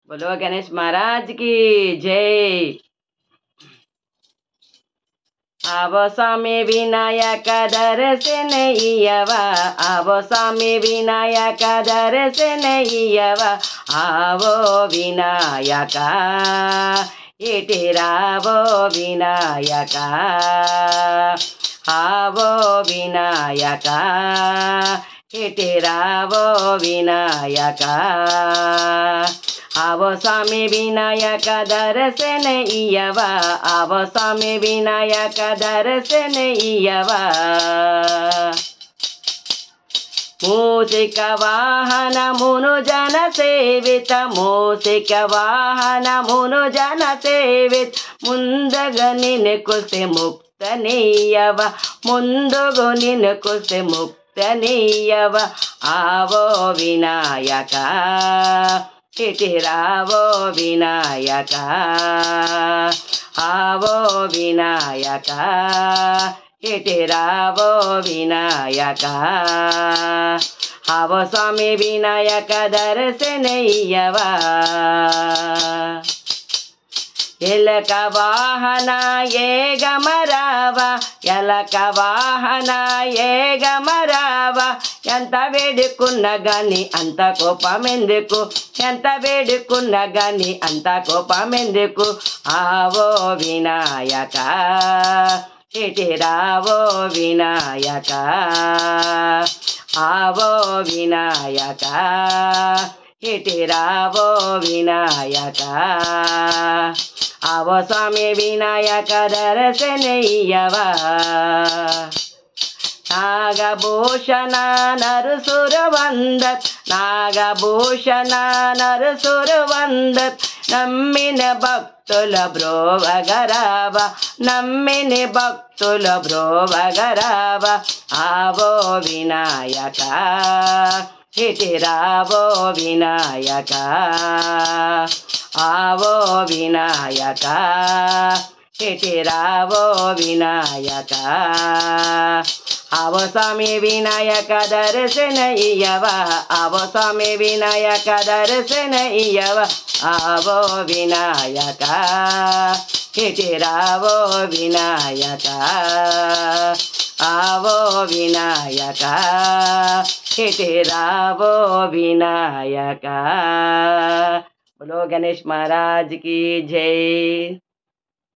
बोलो गणेश महाराज की जय। आवो स्वामी विनायक दर्शनय्यवा, आवो स्वामी विनायक दर्शनय्यवा, आवो विनायका इटिरावो विनायका, आवो विनायका इटिरावो विनायका, आवो स्वामी विनायक दर्शनय्यवा, आवो स्वामी विनायक दर्शनय्यवा। मूषिक वाहन मुनुजन सेवित, मूषिक वाहन मुनुजन सेवित, मुंदगु निन्न कुसे मुक्तनीयवा, मुंदगु निन्न कुसे मुक्तनीयवा, आवो विनायका इटिरावो विनायका, आवो विनायका इटिरावो विनायका, आवो स्वामी विनायक दर्शनय्यवा। एलक वाहन ఏగమరావ, ఎలక వాహన ఏగమరావ, ఎంత వేడుకున్నా గాని అంత కోపమెందుకు, ఎంత వేడుకున్నా గాని అంత కోపమెందుకు, ఆవో వినాయక ఇటిరావో వినాయక, ఆవో వినాయక ఇటిరావో వినాయక, आवो स्वामी विनायक दर्शनय्यवा। नागभूषण नरसुर वंदत, नागभूषण नरसुर वंदत, नम्मिन भक्तुल ब्रोवगरावा, नम्मिन भक्तुल ब्रोवगरावा, आवो विनायका इटिरावो विनायका, आवो विनायका इटिरावो विनायका, आवो स्वामी विनायक दर्शनय्यवा, आवो स्वामी विनायक दर्शनय्यवा, आवो विनायका इटिरावो विनायका, आवो विनायका इटिरावो विनायका। बोलो गणेश महाराज की जय।